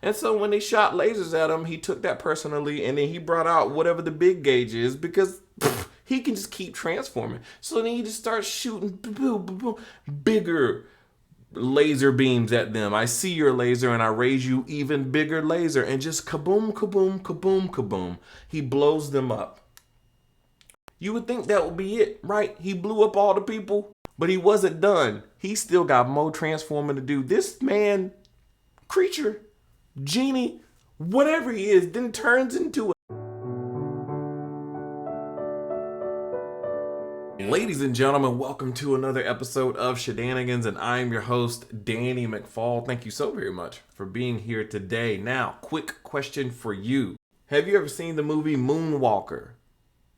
And so when they shot lasers at him, he took that personally, and then he brought out whatever the big gauge is because he can just keep transforming. So then he just starts shooting bigger laser beams at them. I see your laser and I raise you even bigger laser, and just kaboom, kaboom, kaboom, kaboom. He blows them up. You would think that would be it, right? He blew up all the people, but he wasn't done. He still got more transforming to do. This man, creature, genie, whatever he is, then turns into Ladies and gentlemen, welcome to another episode of Shedannygans, and I'm your host, Danny McFall. Thank you so very much for being here today. Now, quick question for you. Have you ever seen the movie Moonwalker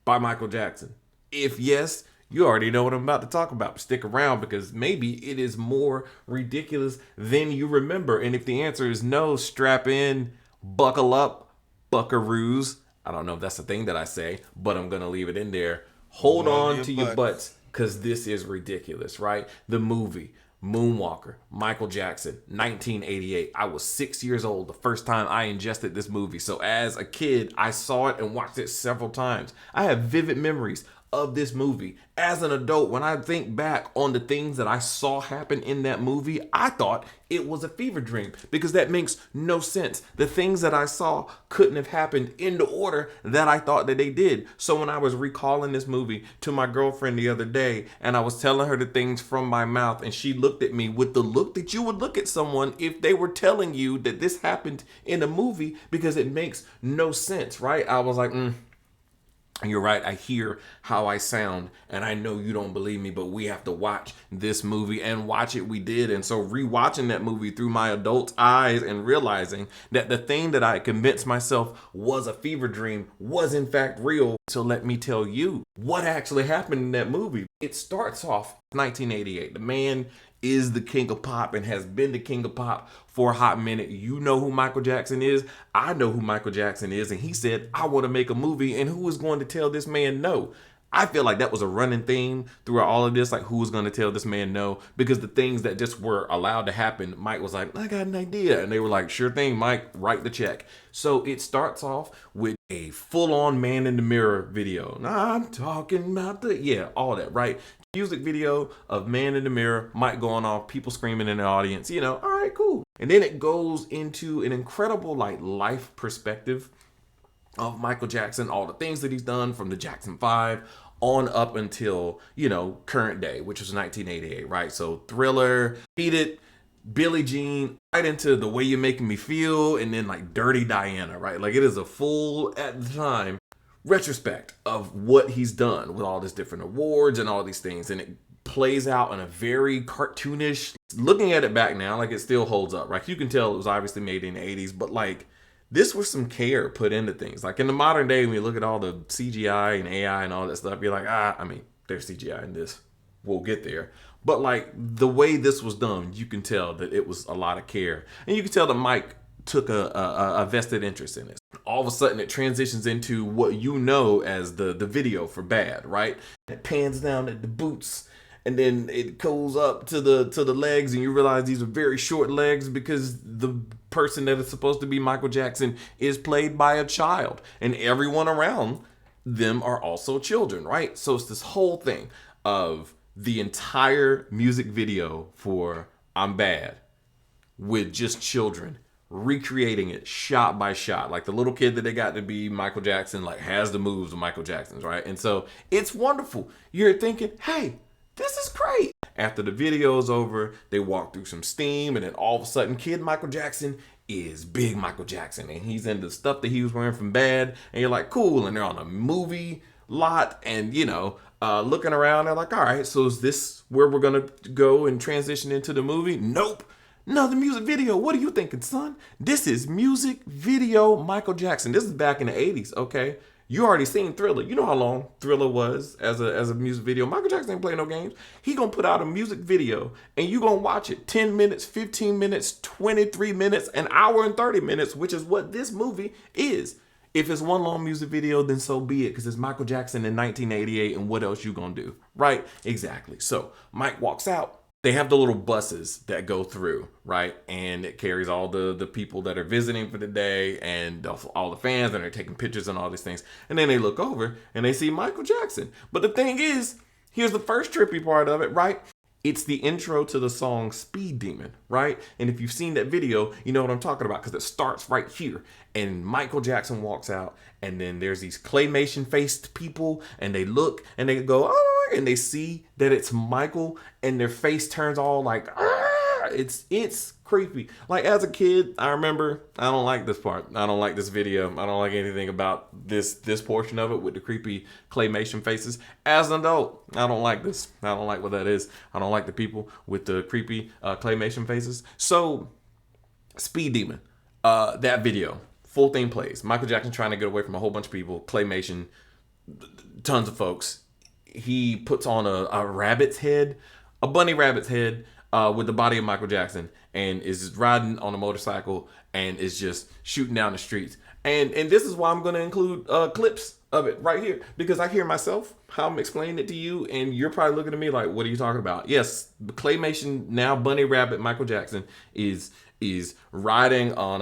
by Michael Jackson? If yes, you already know what I'm about to talk about. Stick around because maybe it is more ridiculous than you remember. And if the answer is no, strap in, buckle up, buckaroos. I don't know if that's the thing that I say, but I'm going to leave it in there. Hold on to your butts because this is ridiculous, right? The movie Moonwalker, Michael Jackson, 1988. I was 6 years old the first time I ingested this movie. So as a kid, I saw it and watched it several times. I have vivid memories of this movie. As an adult, when I think back on the things that I saw happen in that movie, I thought it was a fever dream because that makes no sense. The things that I saw couldn't have happened in the order that I thought that they did. So when I was recalling this movie to my girlfriend the other day and I was telling her the things from my mouth, and she looked at me with the look that you would look at someone if they were telling you that this happened in a movie because it makes no sense, right? I was like, You're right. I hear how I sound and I know you don't believe me, but we have to watch this movie, and watch it we did. And so rewatching that movie through my adult eyes and realizing that the thing that I convinced myself was a fever dream was in fact real. So let me tell you what actually happened in that movie. It starts off 1988. The man is the king of pop and has been the king of pop for a hot minute. You know who Michael Jackson is. I know who Michael Jackson is. And he said, I want to make a movie. And who is going to tell this man no? I feel like that was a running theme throughout all of this. Like, who was going to tell this man no? Because the things that just were allowed to happen, Mike was like, I got an idea. And they were like, sure thing, Mike, write the check. So it starts off with a full-on man in the mirror video. I'm talking about all that, right? Music video of man in the mirror, Mike going off, people screaming in the audience, all right, cool. And then it goes into an incredible life perspective of Michael Jackson, all the things that he's done from the Jackson 5 on up until, current day, which was 1988, right? So Thriller, Beat It, Billie Jean, right into The Way You're Making Me Feel, and then Dirty Diana, right? Like, it is a full, at the time, retrospect of what he's done with all these different awards and all these things, and it plays out in a very cartoonish, looking at it back now, it still holds up, right? You can tell it was obviously made in the 80s, but this was some care put into things. In the modern day, when you look at all the CGI and AI and all that stuff, you're like, there's CGI in this, we'll get there. But the way this was done, you can tell that it was a lot of care, and you can tell that Mike took a vested interest in this. All of a sudden it transitions into what you know as the video for Bad, right? It pans down at the boots, and then it goes up to the legs, and you realize these are very short legs because the person that is supposed to be Michael Jackson is played by a child, and everyone around them are also children, right? So it's this whole thing of the entire music video for I'm Bad with just children recreating it shot by shot. The little kid that they got to be Michael Jackson has the moves of Michael Jackson's, right? And so it's wonderful. You're thinking, hey, this is great. After the video is over, they walk through some steam, and then all of a sudden kid Michael Jackson is big Michael Jackson, and he's in the stuff that he was wearing from Bad, and you're like, cool. And they're on a movie lot, and looking around, they're like, all right, so is this where we're gonna go and transition into the movie? Nope. Another music video. What are you thinking, son? This is music video Michael Jackson. This is back in the 80s, okay? You already seen Thriller. You know how long Thriller was as a music video. Michael Jackson ain't playing no games. He gonna put out a music video, and you gonna watch it 10 minutes, 15 minutes, 23 minutes, an hour and 30 minutes, which is what this movie is. If it's one long music video, then so be it, because it's Michael Jackson in 1988, and what else you gonna do, right? Exactly. So Mike walks out. they have the little buses that go through, right? And it carries all the people that are visiting for the day and all the fans, and they're taking pictures and all these things. And then they look over and they see Michael Jackson. But the thing is, here's the first trippy part of it, right? It's the intro to the song Speed Demon, right? And if you've seen that video, you know what I'm talking about, because it starts right here. And Michael Jackson walks out, and then there's these claymation faced people, and they look and they go, oh, and they see that it's Michael, and their face turns all like, ah! It's creepy. Like, as a kid, I remember, I don't like this part. I don't like this video. I don't like anything about this portion of it with the creepy claymation faces. As an adult, I don't like this. I don't like what that is. I don't like the people with the creepy claymation faces. So, Speed Demon, that video, full thing plays. Michael Jackson trying to get away from a whole bunch of people, claymation, tons of folks. He puts on a rabbit's head, a bunny rabbit's head, with the body of Michael Jackson, and is riding on a motorcycle and is just shooting down the streets. And this is why I'm going to include clips of it right here, because I hear myself how I'm explaining it to you, and you're probably looking at me like, what are you talking about? Yes, claymation, now bunny rabbit Michael Jackson is riding on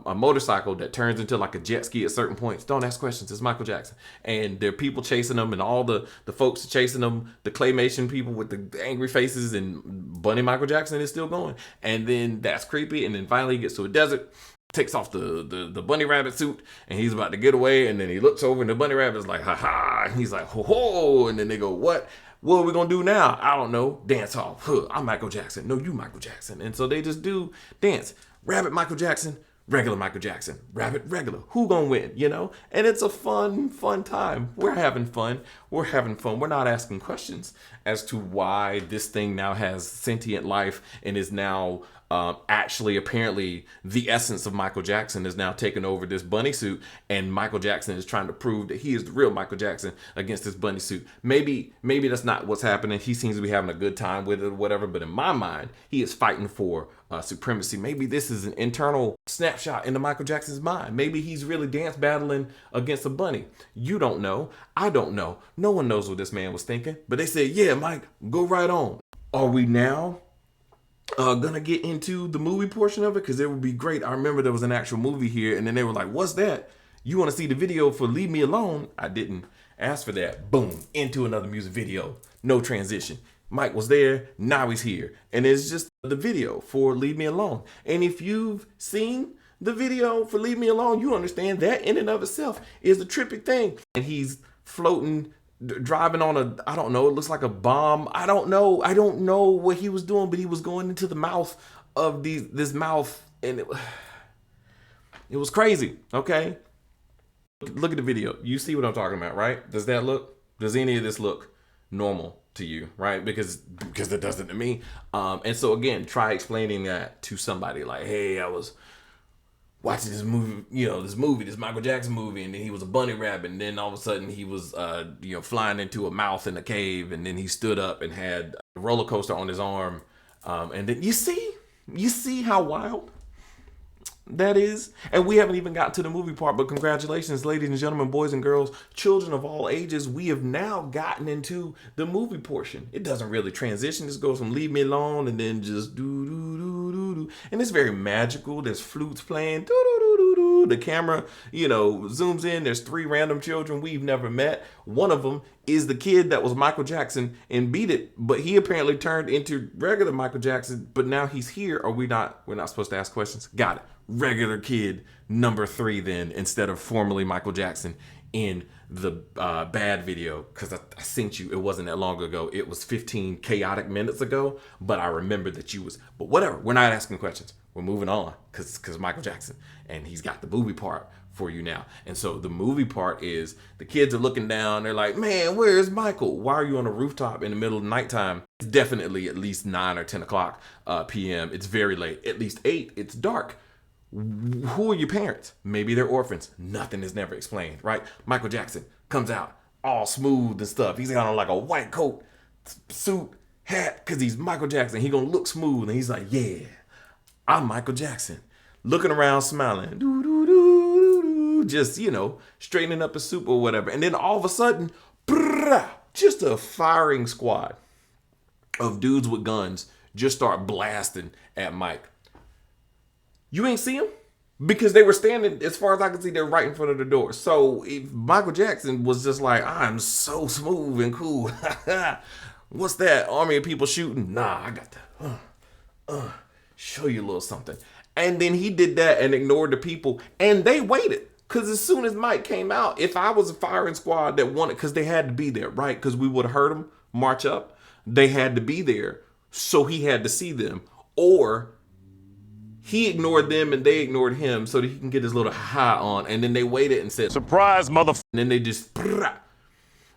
a motorcycle that turns into like a jet ski at certain points. Don't ask questions. It's Michael Jackson. And there are people chasing him, and all the folks chasing him, the claymation people with the angry faces, and bunny Michael Jackson is still going. And then that's creepy. And then finally he gets to a desert, takes off the bunny rabbit suit, and he's about to get away. And then he looks over, and the bunny rabbit is like, ha ha. And he's like, ho ho. And then they go, what are we gonna do now? I don't know. Dance off. Huh, I'm Michael Jackson. No, you Michael Jackson. And so they just do dance. Rabbit Michael Jackson, regular Michael Jackson. Rabbit regular. Who gonna win? You know? And it's a fun time. We're having fun. We're not asking questions as to why this thing now has sentient life and is now actually apparently the essence of Michael Jackson is now taking over this bunny suit, and Michael Jackson is trying to prove that he is the real Michael Jackson against this bunny suit. Maybe that's not what's happening. He seems to be having a good time with it or whatever, but in my mind, he is fighting for supremacy. Maybe this is an internal snapshot into Michael Jackson's mind. Maybe he's really dance battling against a bunny. You don't know. I don't know. No one knows what this man was thinking, but they said, yeah, Mike, go right on. Are we now gonna get into the movie portion of it? Because it would be great. I remember there was an actual movie here, and then they were like, what's that? You want to see the video for Leave Me Alone? I didn't ask for that. Boom, into another music video. No transition. Mike was there, now he's here. And it's just the video for Leave Me Alone. And if you've seen the video for Leave Me Alone, you understand that in and of itself is a trippy thing. And he's floating, driving on I don't know, it looks like a bomb. I don't know what he was doing, but he was going into the mouth of this mouth, and it was crazy. Okay, look at the video. You see what I'm talking about, right? Does any of this look normal to you, right? Because it doesn't to me. And so again, try explaining that to somebody like, hey, I was watching this movie, this Michael Jackson movie, and then he was a bunny rabbit, and then all of a sudden he was, flying into a mouth in a cave, and then he stood up and had a roller coaster on his arm, and then you see how wild that is. And we haven't even got to the movie part, but congratulations, ladies and gentlemen, boys and girls, children of all ages. We have now gotten into the movie portion. It doesn't really transition. This goes from Leave Me Alone and then just do do do do do, and it's very magical. There's flutes playing, do do do do do. The camera, zooms in. There's 3 random children we've never met. One of them is the kid that was Michael Jackson and Beat It, but he apparently turned into regular Michael Jackson, but now he's here. We're not supposed to ask questions. Got it. Regular kid number 3 then, instead of formerly Michael Jackson in the bad video, because I sent you, it wasn't that long ago. It was 15 chaotic minutes ago, but I remember that but whatever. We're not asking questions. We're moving on because Michael Jackson, and he's got the movie part for you now. And so the movie part is the kids are looking down. They're like, man, where's Michael? Why are you on a rooftop in the middle of the nighttime? It's definitely at least 9 or 10 o'clock p.m. It's very late. At least 8. It's dark. Who are your parents? Maybe they're orphans. Nothing is never explained, right? Michael Jackson comes out all smooth and stuff. He's got on like a white coat, suit, hat, because he's Michael Jackson. He gonna look smooth, and he's like, yeah, I'm Michael Jackson. Looking around, smiling, doo, doo, doo, doo, just, straightening up his suit or whatever. And then all of a sudden, just a firing squad of dudes with guns just start blasting at Mike. You ain't see him? Because they were standing, as far as I can see, they're right in front of the door. So if Michael Jackson was just like, I'm so smooth and cool. What's that? Army of people shooting? Nah, I got that. Show you a little something. And then he did that and ignored the people. And they waited. Because as soon as Mike came out, if I was a firing squad that wanted, because they had to be there, right? Because we would have heard them march up. They had to be there. So he had to see them. Or he ignored them and they ignored him so that he can get his little high on. And then they waited and said, surprise, motherfucker. And then they just,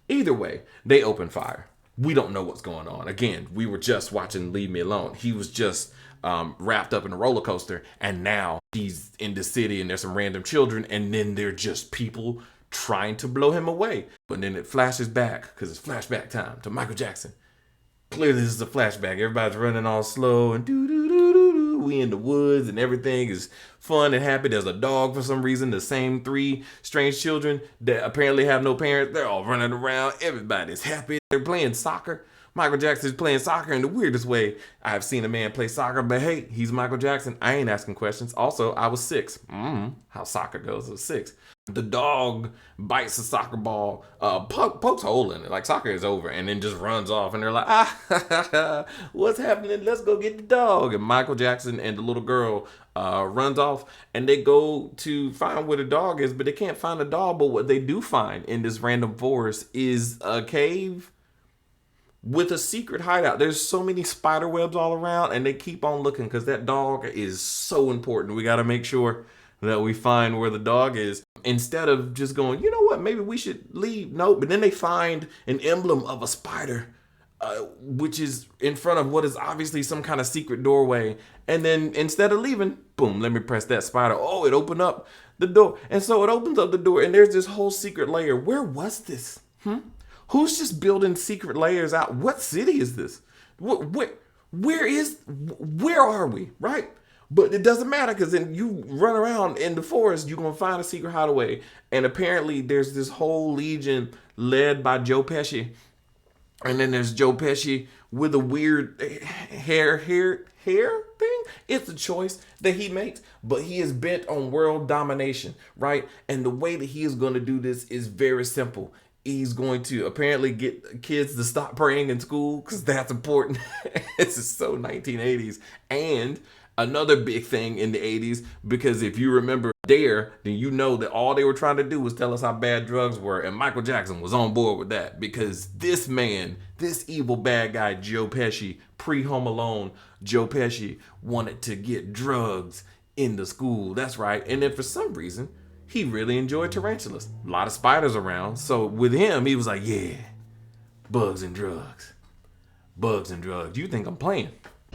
either way, they opened fire. We don't know what's going on. Again, we were just watching Leave Me Alone. He was just wrapped up in a roller coaster. And now he's in the city and there's some random children. And then they're just people trying to blow him away. But then it flashes back, because it's flashback time, to Michael Jackson. Clearly this is a flashback. Everybody's running all slow and do-do-do-do-do. We in the woods and everything is fun and happy. There's a dog for some reason. The same 3 strange children that apparently have no parents. They're all running around. Everybody's happy. They're playing soccer. Michael Jackson's playing soccer in the weirdest way I've seen a man play soccer. But hey, he's Michael Jackson. I ain't asking questions. Also, I was 6. How soccer goes. I was 6. The dog bites the soccer ball, pokes a hole in it, like soccer is over, and then just runs off. And they're like, what's happening? Let's go get the dog. And Michael Jackson and the little girl runs off, and they go to find where the dog is, but they can't find the dog. But what they do find in this random forest is a cave with a secret hideout. There's so many spider webs all around, and they keep on looking because that dog is so important. We got to make sure that we find where the dog is instead of just going, you know what, maybe we should leave. No, but then they find an emblem of a spider, which is in front of what is obviously some kind of secret doorway. And then instead of leaving, boom, let me press that spider. Oh, it opened up the door. And so it opens up the door and there's this whole secret layer. Where was this? Who's just building secret layers out? What city is this? Where are we, right? But it doesn't matter, because then you run around in the forest, you're going to find a secret hideaway. And apparently there's this whole legion led by Joe Pesci. And then there's Joe Pesci with a weird hair thing. It's a choice that he makes, but he is bent on world domination, right? And the way that he is going to do this is very simple. He's going to apparently get kids to stop praying in school, because that's important. This is so 1980s. And another big thing in the 80s, because if you remember Dare, then you know that all they were trying to do was tell us how bad drugs were, and Michael Jackson was on board with that, because this man, this evil bad guy, Joe Pesci, pre-Home Alone, Joe Pesci wanted to get drugs in the school. That's right. And then for some reason, he really enjoyed tarantulas. A lot of spiders around. So with him, he was like, yeah, bugs and drugs. Bugs and drugs. You think I'm playing?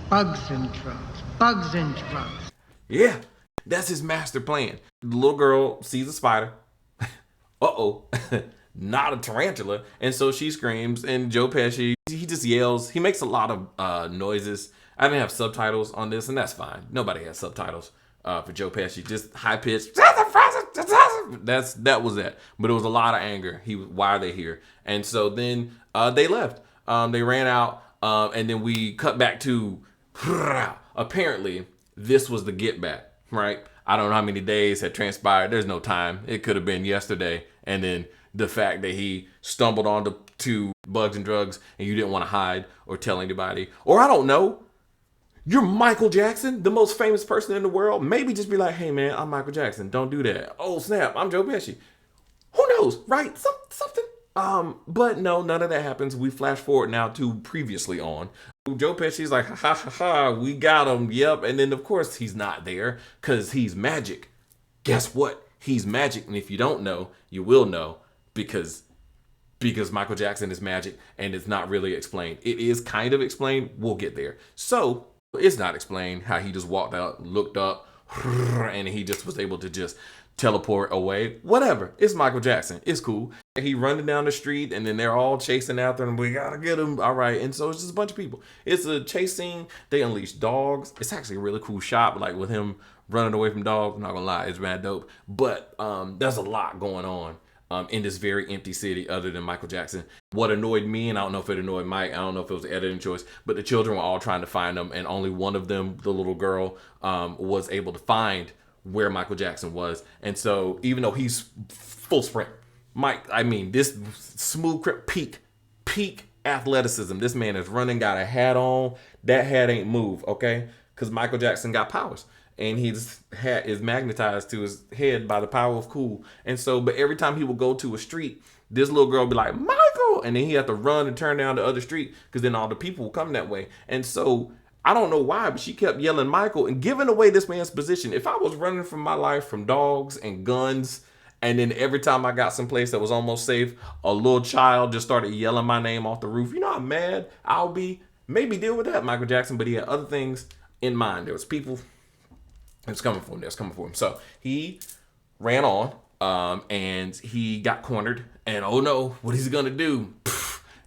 Bugs and drugs. Bugs and drugs. Yeah, that's his master plan. The little girl sees a spider. Uh-oh, not a tarantula. And so she screams, and Joe Pesci, he just yells. He makes a lot of noises. I didn't have subtitles on this, and that's fine. Nobody has subtitles for Joe Pesci. Just high-pitched. That was that. But it was a lot of anger. Why are they here? And so then they left. They ran out. And then we cut back to, apparently, this was the get back, right? I don't know how many days had transpired. There's no time. It could have been yesterday. And then the fact that he stumbled onto bugs and drugs and you didn't want to hide or tell anybody. Or I don't know. You're Michael Jackson, the most famous person in the world. Maybe just be like, hey, man, I'm Michael Jackson. Don't do that. Oh, snap. I'm Joe Pesci. Who knows, right? Something. But no, none of that happens. We flash forward now to previously on. Joe Pesci's like, ha, we got him. Yep. And then, of course, he's not there because he's magic. Guess what? He's magic. And if you don't know, you will know because Michael Jackson is magic and it's not really explained. It is kind of explained. We'll get there. So it's not explained how he just walked out, looked up, and he just was able to just teleport away. Whatever. It's Michael Jackson. It's cool. He running down the street and then they're all chasing after him. We gotta get him. All right. And so it's just a bunch of people. It's a chase scene. They unleash dogs. It's actually a really cool shot, like with him running away from dogs. I'm not gonna lie, it's mad dope. But there's a lot going on. in this very empty city other than Michael Jackson. What annoyed me, and I don't know if it annoyed Mike, I don't know if it was an editing choice, but the children were all trying to find him, and only one of them, the little girl, was able to find where Michael Jackson was. And so even though he's full sprint, Mike, I mean, this smooth peak athleticism. This man is running, got a hat on. That hat ain't move, okay? Because Michael Jackson got powers. And his hat is magnetized to his head by the power of cool. And so, but every time he would go to a street, this little girl would be like, Michael! And then he had to run and turn down the other street because then all the people would come that way. And so, I don't know why, but she kept yelling Michael and giving away this man's position. If I was running for my life from dogs and guns, and then every time I got someplace that was almost safe, a little child just started yelling my name off the roof, you know how mad I'll be? Maybe deal with that, Michael Jackson, but he had other things in mind. There was people. It's coming for him. It's coming for him. So he ran on, and he got cornered. And oh no, what is he gonna do?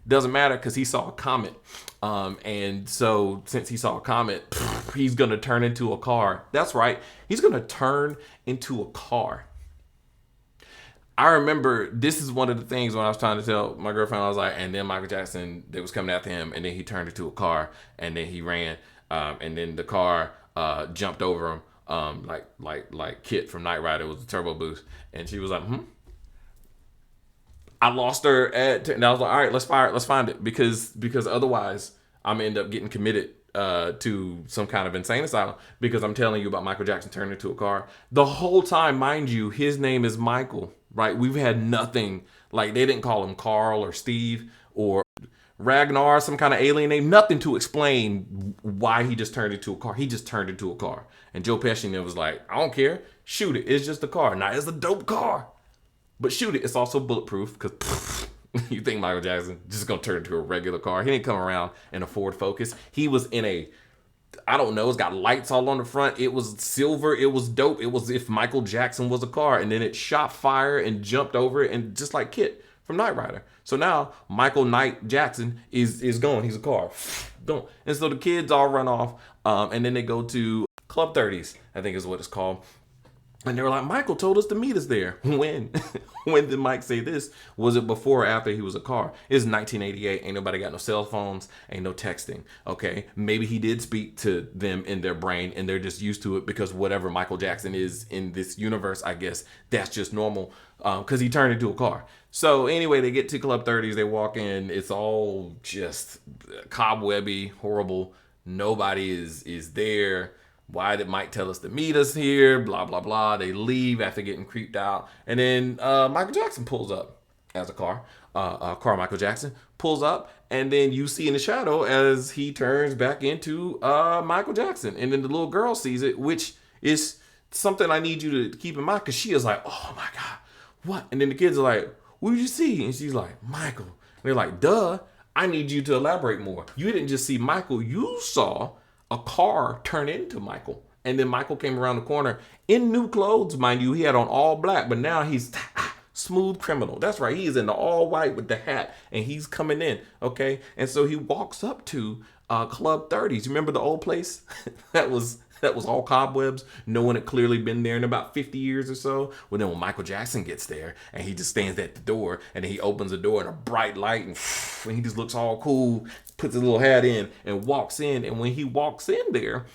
Doesn't matter because he saw a comet. And so since he saw a comet, he's gonna turn into a car. That's right. He's gonna turn into a car. I remember this is one of the things when I was trying to tell my girlfriend, I was like, and then Michael Jackson, they was coming after him, and then he turned into a car, and then he ran, and then the car jumped over him. Like Kit from Knight Rider with the turbo boost, and she was like, I lost her and I was like, all right, let's find it because otherwise I'm gonna end up getting committed to some kind of insane asylum because I'm telling you about Michael Jackson turning into a car. The whole time, mind you, his name is Michael, right? We've had nothing, like they didn't call him Carl or Steve or Ragnar, some kind of alien name, nothing to explain why he just turned into a car. He just turned into a car. And Joe Pesci was like, I don't care. Shoot it. It's just a car. Now, it's a dope car. But shoot it. It's also bulletproof because you think Michael Jackson just going to turn into a regular car. He didn't come around in a Ford Focus. He was in a, I don't know, it's got lights all on the front. It was silver. It was dope. It was if Michael Jackson was a car. And then it shot fire and jumped over it. And just like Kit from Knight Rider. So now Michael Knight Jackson is gone. He's a car. Gone. And so the kids all run off. And then they go to Club 30s, I think is what it's called. And they were like, Michael told us to meet us there. When? When did Mike say this? Was it before or after he was a car? It's 1988. Ain't nobody got no cell phones. Ain't no texting. Okay. Maybe he did speak to them in their brain and they're just used to it because whatever Michael Jackson is in this universe, I guess that's just normal because he turned into a car. So anyway, they get to Club 30s. They walk in. It's all just cobwebby, horrible. Nobody is there. Why did Mike tell us to meet us here? Blah, blah, blah. They leave after getting creeped out. And then Michael Jackson pulls up as a car. Michael Jackson pulls up. And then you see in the shadow as he turns back into Michael Jackson. And then the little girl sees it, which is something I need you to keep in mind. Because she is like, oh, my God. What? And then the kids are like, what did you see? And she's like, Michael. And they're like, duh. I need you to elaborate more. You didn't just see Michael. You saw a car turn into Michael. And then Michael came around the corner in new clothes, mind you. He had on all black, but now he's smooth criminal. That's right. He's in the all white with the hat and he's coming in. Okay. And so he walks up to Club 30s. You remember the old place that was all cobwebs? No one had clearly been there in about 50 years or so. Well, then when Michael Jackson gets there and he just stands at the door and then he opens the door and a bright light and he just looks all cool, puts his little hat in and walks in. And when he walks in there,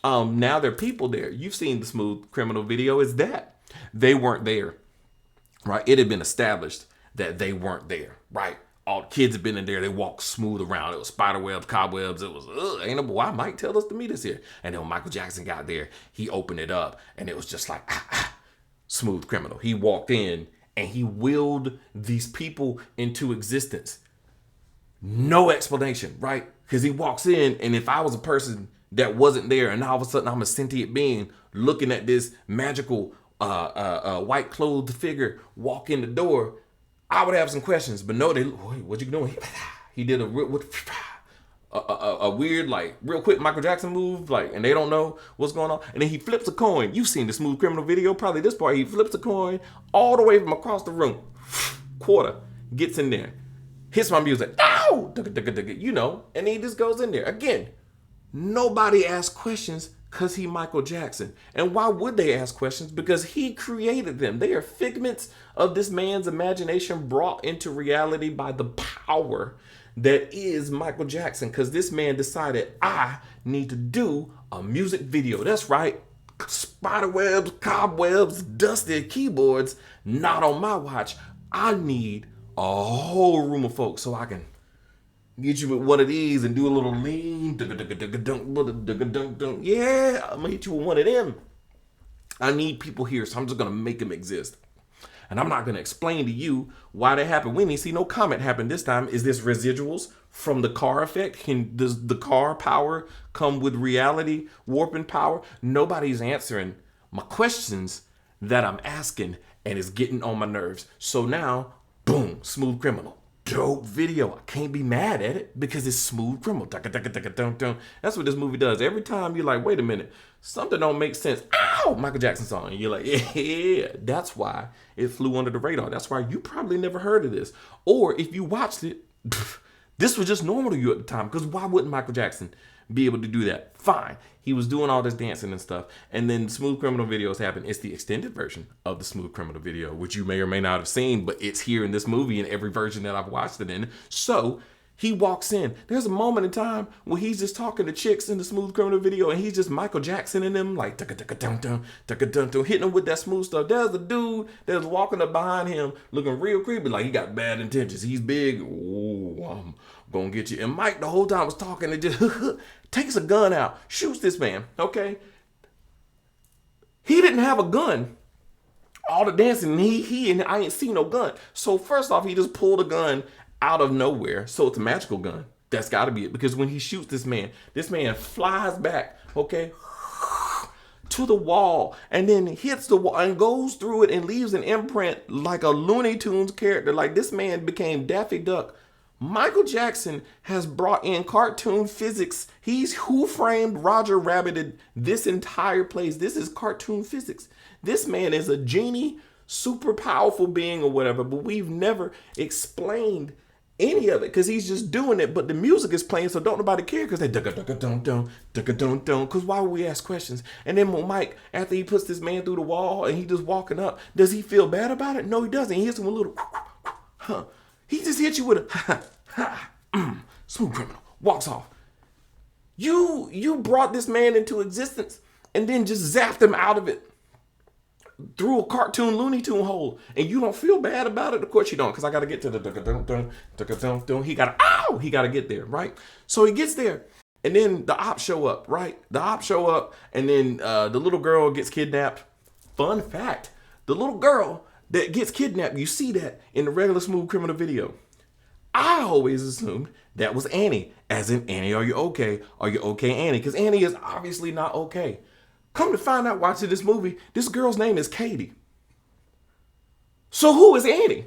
now there are people there. You've seen the Smooth Criminal video. Is that they weren't there, right? It had been established that they weren't there, right? All the kids had been in there. They walked smooth around. It was spider webs, cobwebs. It was, ain't no, why Mike tell us to meet us here? And then when Michael Jackson got there, he opened it up and it was just like, Smooth Criminal. He walked in and he willed these people into existence. No explanation, right? Because he walks in, and if I was a person that wasn't there, and all of a sudden I'm a sentient being looking at this magical white clothed figure walk in the door, I would have some questions. But no, what you doing? He did a weird, like, real quick Michael Jackson move, like, and they don't know what's going on. And then he flips a coin. You've seen the Smooth Criminal video, probably this part. He flips a coin all the way from across the room. Quarter gets in there. Hits my music, ow, you know, and he just goes in there. Again, nobody asks questions Because he Michael Jackson. And why would they ask questions? Because he created them. They are figments of this man's imagination brought into reality by the power that is Michael Jackson. Because this man decided, I need to do a music video. That's right. Spiderwebs, cobwebs, dusted keyboards, not on my watch. I need a whole room of folks so I can get you with one of these and do a little lean. Yeah, I'm gonna hit you with one of them. I need people here, so I'm just gonna make them exist. And I'm not gonna explain to you why that happened. We didn't see no comet happen this time. Is this residuals from the car effect? Does the car power come with reality warping power? Nobody's answering my questions that I'm asking, and it's getting on my nerves. So now, boom, Smooth Criminal. Dope video. I can't be mad at it because it's Smooth Criminal. That's what this movie does. Every time you're like, wait a minute, something don't make sense. Ow! Michael Jackson song. And you're like, yeah. That's why it flew under the radar. That's why you probably never heard of this. Or if you watched it, this was just normal to you at the time. Because why wouldn't Michael Jackson be able to do that? Fine. He was doing all this dancing and stuff. And then Smooth Criminal videos happen. It's the extended version of the Smooth Criminal video, which you may or may not have seen, but it's here in this movie in every version that I've watched it in. So he walks in. There's a moment in time where he's just talking to chicks in the Smooth Criminal video, and he's just Michael Jackson in them, like hitting them with that smooth stuff. There's a dude that's walking up behind him looking real creepy, like he got bad intentions. He's big. Oh, I'm gonna get you. And Mike the whole time was talking and just takes a gun out, shoots this man. Okay, he didn't have a gun. All the dancing, he and I ain't seen no gun. So first off, he just pulled a gun out of nowhere. So it's a magical gun. That's got to be it, because when he shoots this man flies back, okay, to the wall, and then hits the wall and goes through it and leaves an imprint like a Looney Tunes character. Like, this man became Daffy Duck. Michael Jackson has brought in cartoon physics. He's Who Framed Roger Rabbited this entire place. This is cartoon physics. This man is a genie, super powerful being or whatever, but we've never explained any of it because he's just doing it. But the music is playing, so don't nobody care because they because why would we ask questions? And then when Mike, after he puts this man through the wall and he just walking up, does he feel bad about it? No, he doesn't. He hits him with a little He just hit you with a Smooth Criminal. Walks off. You brought this man into existence and then just zapped him out of it through a cartoon Looney Tune hole, and you don't feel bad about it? Of course you don't, because I got to get to the he got to get there, right? So he gets there, and then the ops show up, right? The ops show up, and then the little girl gets kidnapped. Fun fact, the little girl that gets kidnapped, you see that in the regular Smooth Criminal video. I always assumed that was Annie, as in, Annie, are you okay? Are you okay, Annie? Because Annie is obviously not okay. Come to find out, watching this movie, this girl's name is Katie. So who is Annie?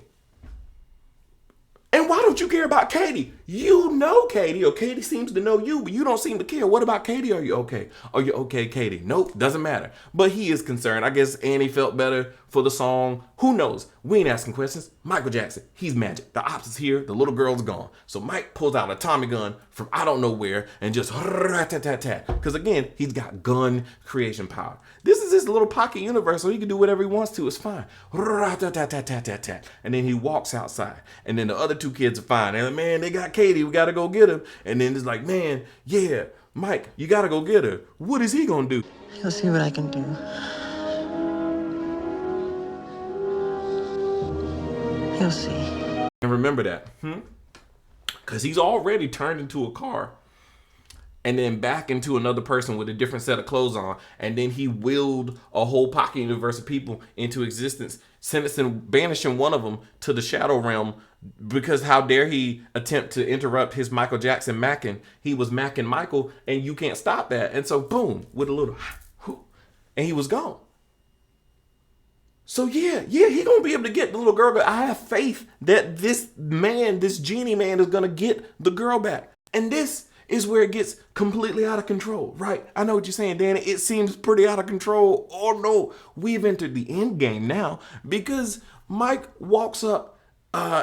And why don't you care about Katie? You know Katie, or Katie seems to know you, but you don't seem to care. What about Katie? Are you okay? Are you okay, Katie? Nope, doesn't matter. But he is concerned. I guess Annie felt better for the song. Who knows? We ain't asking questions. Michael Jackson, he's magic. The ops is here. The little girl's gone. So Mike pulls out a Tommy gun from I don't know where and just rat-tat-tat-tat. Because again, he's got gun creation power. This is his little pocket universe, so he can do whatever he wants to. It's fine. Rat-tat-tat-tat-tat. And then he walks outside. And then the other two kids are fine. And man, they got Katie. We got to go get her. And then it's like, man, yeah, Mike, you got to go get her. What is he going to do? You'll see what I can do. You'll see. And remember that, because he's already turned into a car and then back into another person with a different set of clothes on. And then he willed a whole pocket universe of people into existence, banishing one of them to the shadow realm, because how dare he attempt to interrupt his Michael Jackson macking. He was macking Michael, and you can't stop that. And so boom, with a little and he was gone. So yeah, he gonna be able to get the little girl. I have faith that this man, this genie man, is gonna get the girl back. And this is where it gets completely out of control, right? I know what you're saying, Danny. It seems pretty out of control. Oh no, we've entered the end game now, because Mike walks up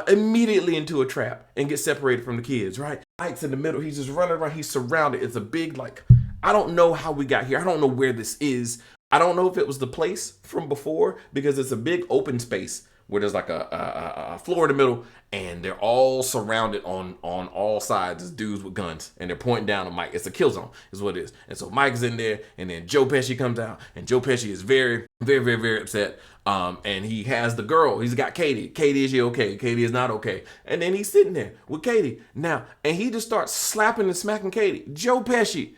immediately into a trap and gets separated from the kids, right? Mike's in the middle. He's just running around. He's surrounded. It's a big, like, I don't know how we got here. I don't know where this is. I don't know if it was the place from before, because it's a big open space where there's like a floor in the middle, and they're all surrounded on all sides as dudes with guns, and they're pointing down at Mike. It's a kill zone is what it is. And so Mike's in there, and then Joe Pesci comes out, and Joe Pesci is very, very, very, very upset. And he has the girl. He's got Katie. Katie, is she okay? Katie is not okay. And then he's sitting there with Katie now, and he just starts slapping and smacking Katie. Joe Pesci,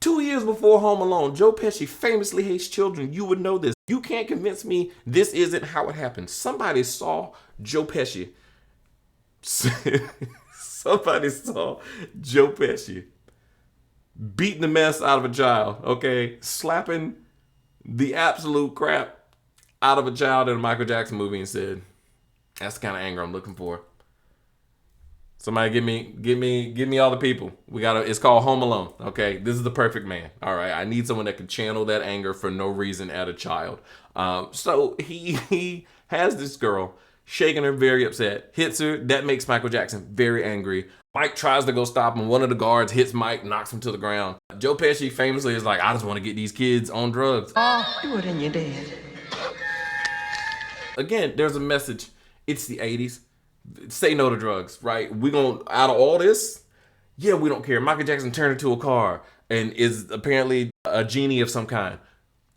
2 years before Home Alone, Joe Pesci famously hates children. You would know this. You can't convince me this isn't how it happened. Somebody saw Joe Pesci. Somebody saw Joe Pesci beating the mess out of a child, okay? Slapping the absolute crap out of a child in a Michael Jackson movie and said, that's the kind of anger I'm looking for. Somebody give me all the people. It's called Home Alone. Okay. This is the perfect man. All right. I need someone that can channel that anger for no reason at a child. So he has this girl, shaking her, very upset, hits her. That makes Michael Jackson very angry. Mike tries to go stop him. One of the guards hits Mike, knocks him to the ground. Joe Pesci famously is like, I just want to get these kids on drugs. Do it and you're dead. Again, there's a message. It's the 80s. Say no to drugs, right? We're going to, out of all this, yeah, we don't care. Michael Jackson turned into a car and is apparently a genie of some kind.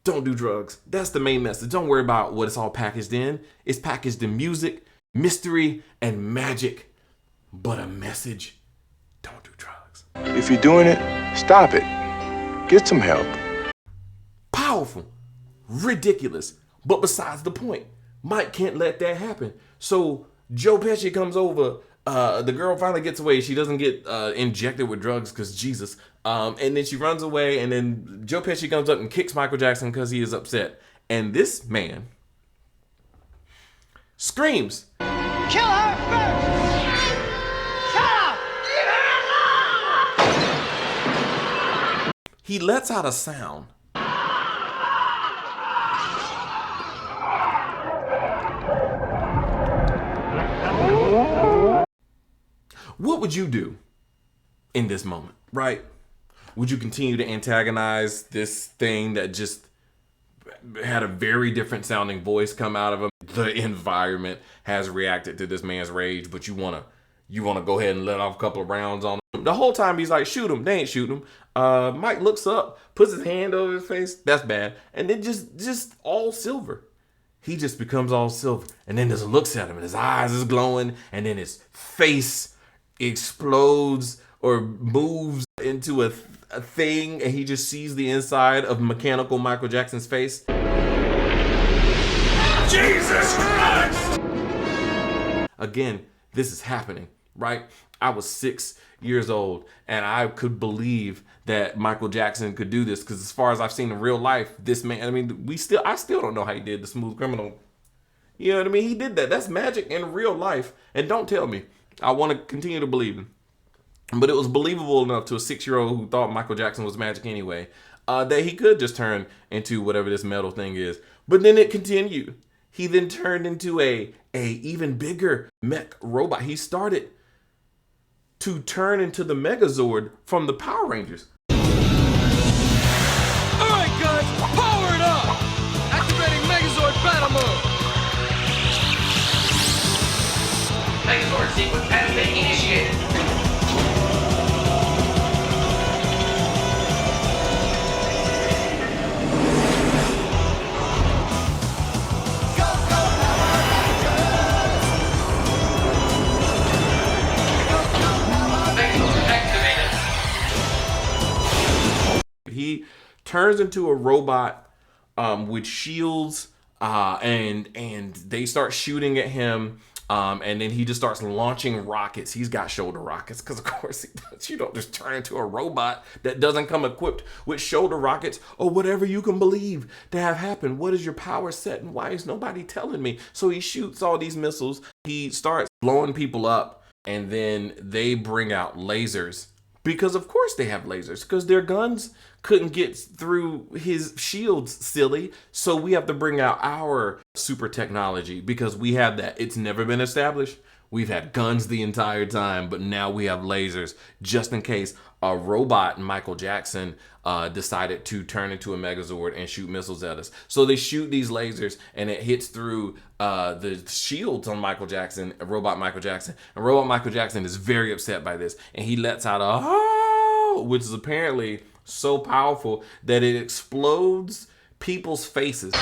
Don't do drugs. That's the main message. Don't worry about what it's all packaged in. It's packaged in music, mystery, and magic. But a message, don't do drugs. If you're doing it, stop it. Get some help. Powerful. Ridiculous. But besides the point, Mike can't let that happen. So Joe Pesci comes over. The girl finally gets away. She doesn't get injected with drugs because Jesus. And then she runs away. And then Joe Pesci comes up and kicks Michael Jackson because he is upset. And this man screams, Kill her first! Shut up! he lets out a sound. What would you do in this moment, right? Would you continue to antagonize this thing that just had a very different sounding voice come out of him? The environment has reacted to this man's rage, but you wanna go ahead and let off a couple of rounds on him. The whole time he's like, shoot him. They ain't shooting him. Mike looks up, puts his hand over his face. That's bad. And then just all silver. He just becomes all silver. And then just looks at him and his eyes is glowing. And then his face explodes or moves into a thing, and he just sees the inside of mechanical Michael Jackson's face. Jesus Christ! Again, this is happening, right? I was 6 years old, and I could believe that Michael Jackson could do this, because as far as I've seen in real life, this man, I mean, I still don't know how he did the Smooth Criminal. You know what I mean? He did that. That's magic in real life. And don't tell me. I want to continue to believe him. But it was believable enough to a 6-year-old who thought Michael Jackson was magic anyway, that he could just turn into whatever this metal thing is. But then it continued. He then turned into a even bigger mech robot. He started to turn into the Megazord from the Power Rangers. All right, guys, power it up! Activating Megazord battle mode. Megazord sequence has been initiated. He turns into a robot with shields, and they start shooting at him. And then he just starts launching rockets. He's got shoulder rockets because, of course, he does. You don't just turn into a robot that doesn't come equipped with shoulder rockets or whatever you can believe to have happened. What is your power set and why is nobody telling me? So he shoots all these missiles. He starts blowing people up, and then they bring out lasers because, of course, they have lasers because their guns couldn't get through his shields, silly. So we have to bring out our super technology because we have that. It's never been established. We've had guns the entire time, but now we have lasers just in case a robot Michael Jackson decided to turn into a Megazord and shoot missiles at us. So they shoot these lasers and it hits through the shields on Michael Jackson, robot Michael Jackson. And robot Michael Jackson is very upset by this. And he lets out a "oh," which is apparently so powerful that it explodes people's faces.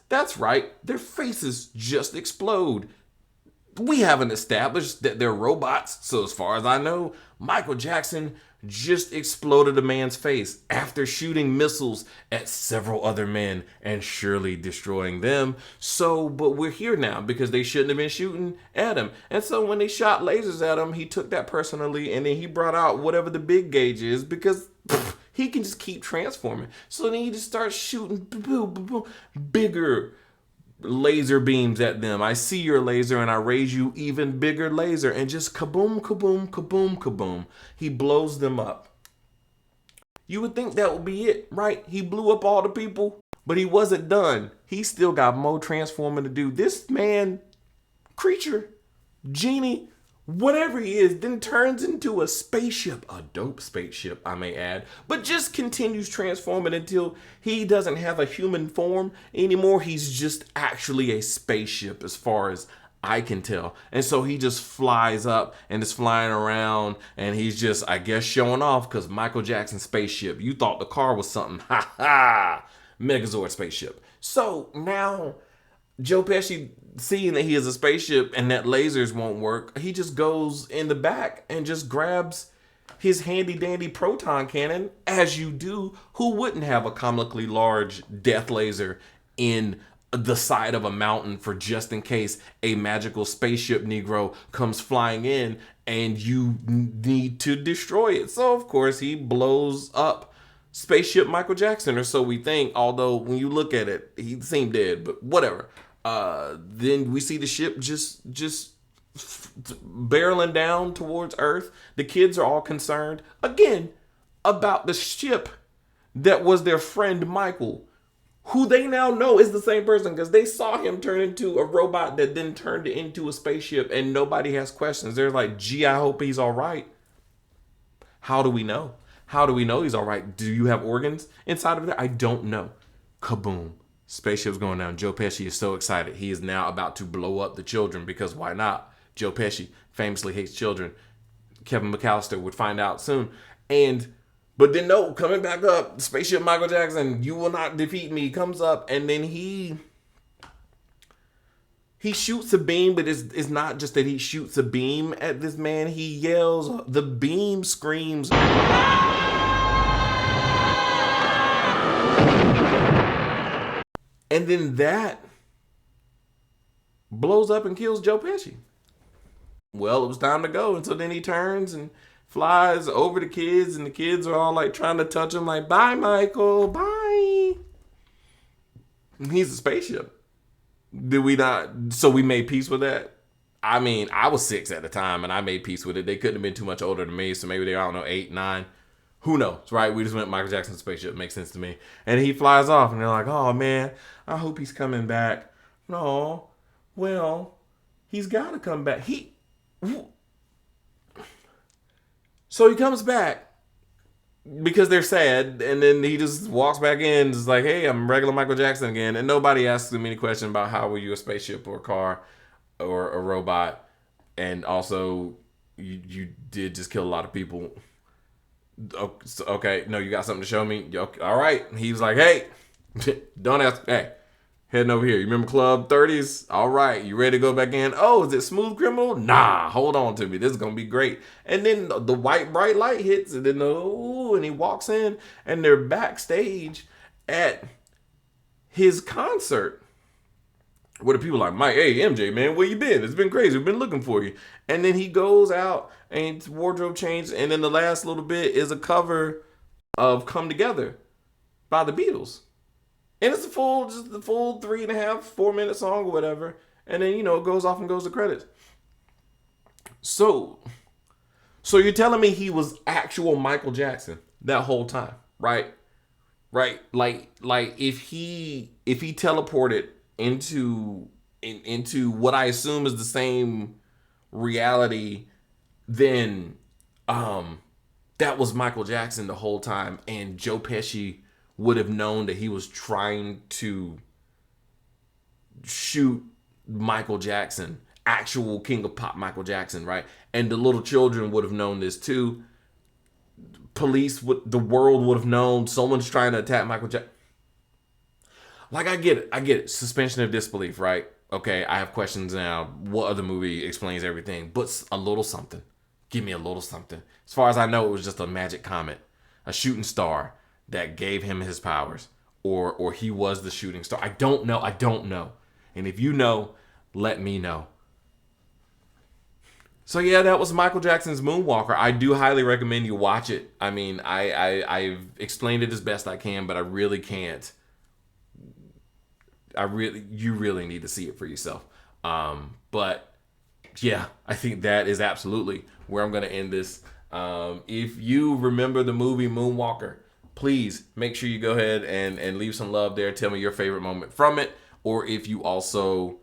That's right, their faces just explode. We haven't established that they're robots, so as far as I know, Michael Jackson just exploded a man's face after shooting missiles at several other men and surely destroying them. So, but we're here now because they shouldn't have been shooting at him. And so when they shot lasers at him, he took that personally and then he brought out whatever the big gauge is because he can just keep transforming. So then he just starts shooting bigger laser beams at them. I see your laser and I raise you even bigger laser and just kaboom, kaboom, kaboom, kaboom. He blows them up. You would think that would be it, right? He blew up all the people, but he wasn't done. He still got more transforming to do. This man, creature, genie, whatever he is, then turns into a spaceship, a dope spaceship, I may add, but just continues transforming until he doesn't have a human form anymore. He's just actually a spaceship as far as I can tell. And so he just flies up and is flying around and he's just, I guess, showing off because Michael Jackson spaceship. You thought the car was something. Ha ha! Megazord spaceship. So now Joe Pesci, seeing that he is a spaceship and that lasers won't work, he just goes in the back and just grabs his handy dandy proton cannon, as you do. Who wouldn't have a comically large death laser in the side of a mountain for just in case a magical spaceship Negro comes flying in and you need to destroy it? So of course he blows up spaceship Michael Jackson, or so we think, although when you look at it, he seemed dead, but whatever. Then we see the ship just barreling down towards Earth. The kids are all concerned again about the ship that was their friend Michael, who they now know is the same person because they saw him turn into a robot that then turned into a spaceship, and nobody has questions. They're like, gee, I hope he's all right. How do we know? How do we know he's all right? Do you have organs inside of there? I don't know. Kaboom. Spaceship's going down. Joe Pesci is so excited. He is now about to blow up the children because why not? Joe Pesci famously hates children. Kevin McAllister would find out soon. But then no, coming back up, Spaceship Michael Jackson, you will not defeat me, comes up and then he shoots a beam, but it's not just that he shoots a beam at this man. He yells, the beam screams. And then that blows up and kills Joe Pesci. Well, it was time to go. And so then he turns and flies over the kids, and the kids are all like trying to touch him, like, bye, Michael, bye. And he's a spaceship. Did we not? So we made peace with that? I mean, I was 6 at the time, and I made peace with it. They couldn't have been too much older than me, so maybe they, I don't know, 8, 9. Who knows, right? We just went Michael Jackson's spaceship. Makes sense to me. And he flies off, and they're like, oh, man, I hope he's coming back. No, well, he's got to come back. So he comes back because they're sad, and then he just walks back in, just like, hey, I'm regular Michael Jackson again. And nobody asks him any question about how were you a spaceship or a car or a robot. And also, you did just kill a lot of people. Okay, no, you got something to show me? All right. He was like, hey, don't ask. Hey, heading over here. You remember Club 30s? All right, you ready to go back in? Oh, is it Smooth Criminal? Nah, hold on to me. This is going to be great. And then the white bright light hits, and then and he walks in, and they're backstage at his concert. Where the people are like, Mike, hey, MJ, man, where you been? It's been crazy. We've been looking for you. And then he goes out and it's wardrobe change. And then the last little bit is a cover of Come Together by the Beatles. And it's just the full 3.5, 4 minute song or whatever. And then, it goes off and goes to credits. So you're telling me he was actual Michael Jackson that whole time, right? Right? Like if he teleported into what I assume is the same reality, then that was Michael Jackson the whole time, and Joe Pesci would have known that he was trying to shoot Michael Jackson, actual King of Pop Michael Jackson, right? And the little children would have known this too. The world would have known someone's trying to attack Michael Jackson. Like, I get it. Suspension of disbelief, right? Okay, I have questions now. What other movie explains everything? But a little something. Give me a little something. As far as I know, it was just a magic comet, a shooting star that gave him his powers, or he was the shooting star. I don't know. And if you know, let me know. So yeah, that was Michael Jackson's Moonwalker. I do highly recommend you watch it. I mean, I've explained it as best I can, but I really can't. You really need to see it for yourself. But yeah, I think that is absolutely where I'm going to end this. If you remember the movie Moonwalker, please make sure you go ahead and leave some love there. Tell me your favorite moment from it. Or if you also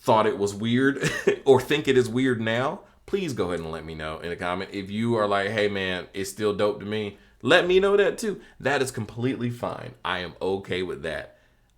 thought it was weird or think it is weird now, please go ahead and let me know in a comment. If you are like, hey man, it's still dope to me, let me know that too. That is completely fine. I am okay with that.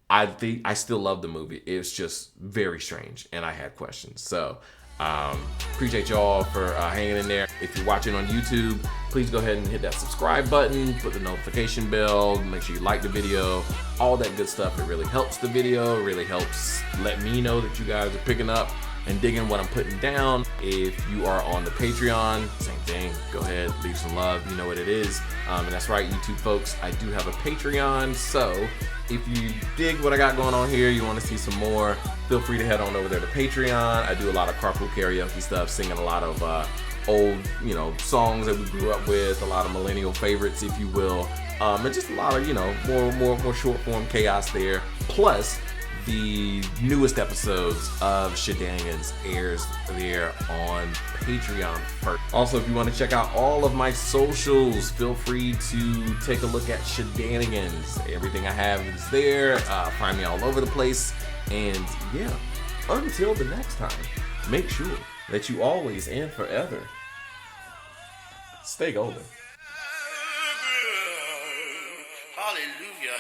I think I still love the movie. It's just very strange, and I had questions. So appreciate y'all for hanging in there. If you're watching on YouTube, please go ahead and hit that subscribe button, put the notification bell, make sure you like the video, all that good stuff. It really helps the video. It really helps let me know that you guys are picking up and digging what I'm putting down. If you are on the Patreon, same thing. Go ahead, leave some love. You know what it is. And that's right, YouTube folks, I do have a Patreon. So if you dig what I got going on here, you want to see some more, feel free to head on over there to Patreon. I do a lot of carpool karaoke stuff, singing a lot of old, songs that we grew up with, a lot of millennial favorites, if you will, and just a lot of, more short form chaos there. Plus, the newest episodes of Shedannygans airs there on Patreon first. Also, if you want to check out all of my socials, feel free to take a look at Shedannygans. Everything I have is there. Find me all over the place. And yeah, until the next time, make sure that you always and forever stay golden. Hallelujah.